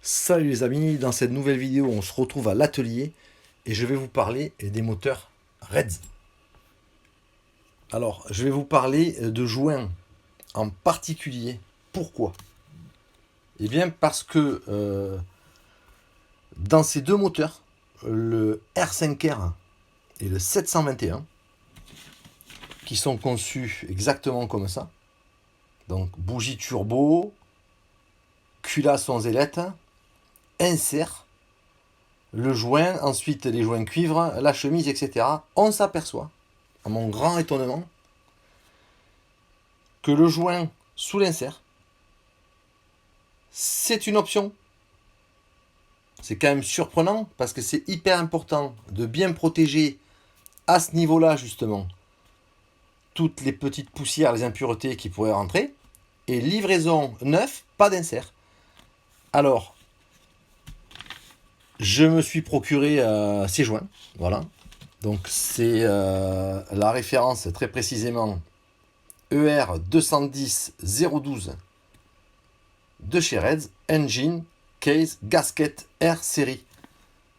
Salut les amis, dans cette nouvelle vidéo on se retrouve à l'atelier et je vais vous parler des moteurs Reds. Alors je vais vous parler de joints en particulier. Pourquoi? Eh bien parce que dans ces deux moteurs, le R5R et le 721, qui sont conçus exactement comme ça, donc bougie turbo, culasse 11 ailettes, insert, le joint, ensuite les joints cuivre, la chemise, etc. On s'aperçoit, à mon grand étonnement, que le joint sous l'insert, c'est une option. C'est quand même surprenant parce que c'est hyper important de bien protéger à ce niveau-là justement toutes les petites poussières, les impuretés qui pourraient rentrer. Et livraison neuf, pas d'insert. Alors, je me suis procuré ces joints. Voilà. Donc c'est la référence très précisément ER 210 012 de chez Reds, Engine, Case, Gasket, R série.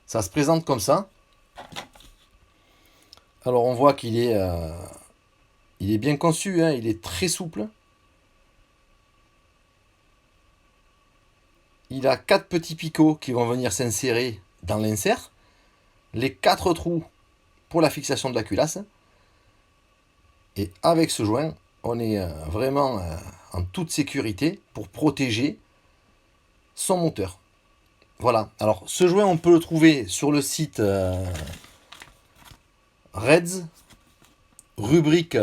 Ça se présente comme ça. Alors on voit il est bien conçu, hein, il est très souple. Il a 4 petits picots qui vont venir s'insérer dans l'insert. Les 4 trous pour la fixation de la culasse. Et avec ce joint, on est vraiment en toute sécurité pour protéger son moteur. Voilà. Alors ce joint, on peut le trouver sur le site Reds, rubrique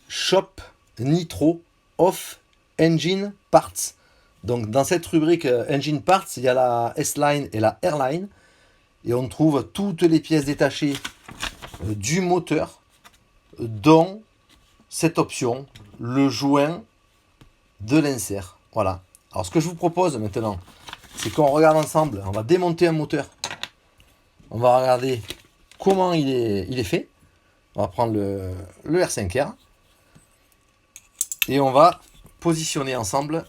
Shop Nitro Off Engine Parts. Donc dans cette rubrique Engine Parts, il y a la S-Line et la R-Line. Et on trouve toutes les pièces détachées du moteur, dont cette option, le joint de l'insert. Voilà. Alors ce que je vous propose maintenant, c'est qu'on regarde ensemble, on va démonter un moteur. On va regarder comment il est fait. On va prendre le R5R. Et on va positionner ensemble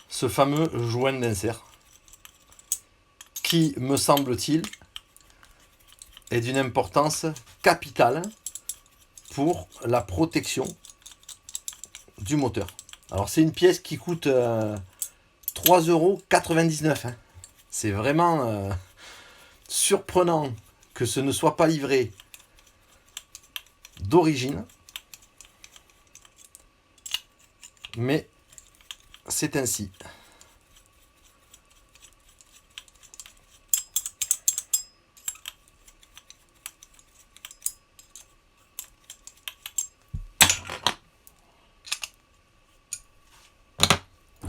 ce fameux joint d'insert qui, me semble-t-il, est d'une importance capitale pour la protection du moteur. Alors c'est une pièce qui coûte 3,99 €. Hein. C'est vraiment surprenant que ce ne soit pas livré d'origine. Mais c'est ainsi.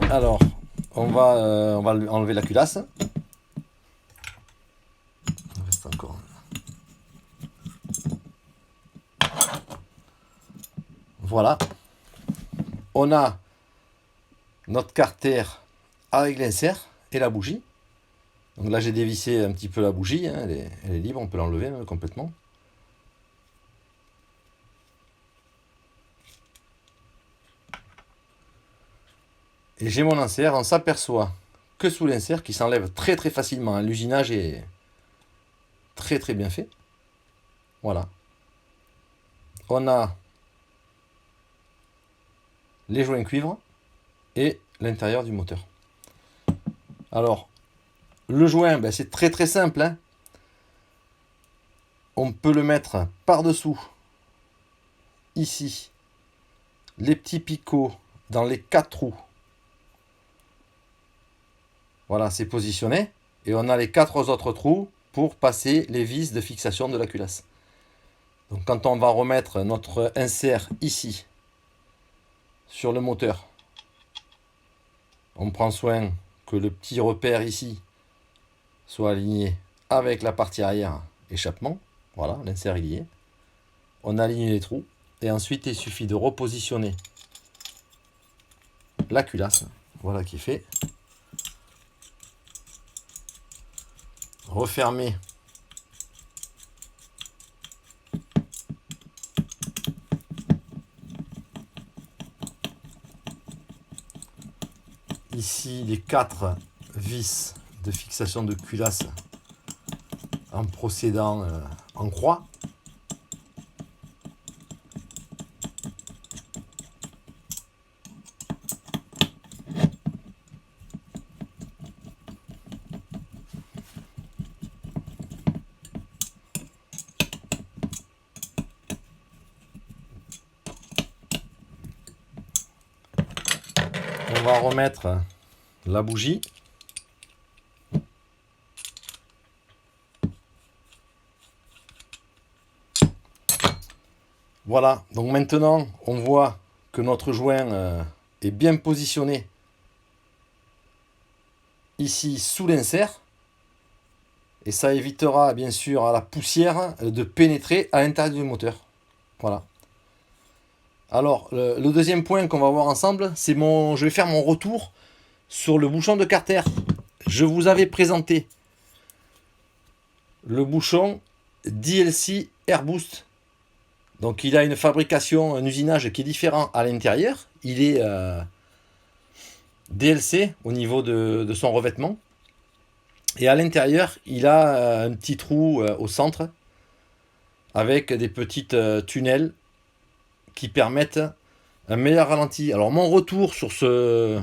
Alors, on va enlever la culasse. Il reste encore. Voilà. On a notre carter avec l'insert et la bougie. Donc là, j'ai dévissé un petit peu la bougie. Hein, elle est libre, on peut l'enlever complètement. Et j'ai mon insert, on s'aperçoit que sous l'insert, qui s'enlève très très facilement. Hein, l'usinage est très très bien fait. Voilà. On a les joints cuivre et l'intérieur du moteur. Alors, le joint, ben, c'est très très simple. Hein. On peut le mettre par-dessous, ici, les petits picots dans les 4 trous. Voilà, c'est positionné. Et on a les 4 autres trous pour passer les vis de fixation de la culasse. Donc quand on va remettre notre insert ici, sur le moteur, on prend soin que le petit repère ici soit aligné avec la partie arrière échappement. Voilà, l'insert il y est. On aligne les trous. Et ensuite, il suffit de repositionner la culasse. Voilà qui est fait. Refermer ici les 4 vis de fixation de culasse en procédant en croix. On va remettre la bougie. Voilà, donc maintenant on voit que notre joint est bien positionné ici sous l'insert. Et ça évitera bien sûr à la poussière de pénétrer à l'intérieur du moteur. Voilà. Alors, le deuxième point qu'on va voir ensemble, c'est je vais faire mon retour sur le bouchon de carter. Je vous avais présenté le bouchon DLC Airboost. Donc, il a une fabrication, un usinage qui est différent à l'intérieur. Il est DLC au niveau de son revêtement. Et à l'intérieur, il a un petit trou au centre avec des petites tunnels qui permettent un meilleur ralenti. Alors mon retour sur ce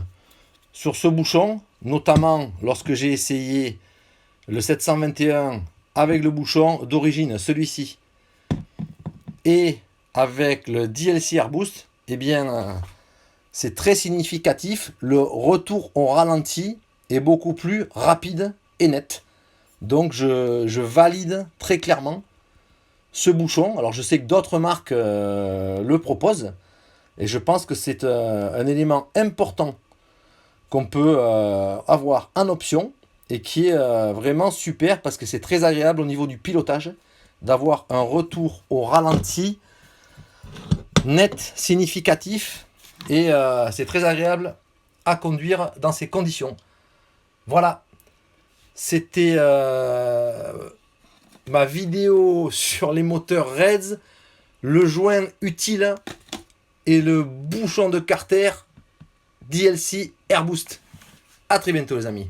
bouchon, notamment lorsque j'ai essayé le 721 avec le bouchon d'origine, celui-ci, et avec le DLC Airboost, eh bien c'est très significatif. Le retour au ralenti est beaucoup plus rapide et net. Donc je valide très clairement ce bouchon. Alors je sais que d'autres marques le proposent. Et je pense que c'est un élément important qu'on peut avoir en option et qui est vraiment super parce que c'est très agréable au niveau du pilotage d'avoir un retour au ralenti net, significatif et c'est très agréable à conduire dans ces conditions. Voilà, c'était ma vidéo sur les moteurs Reds, le joint utile et le bouchon de carter DLC Airboost. A très bientôt les amis.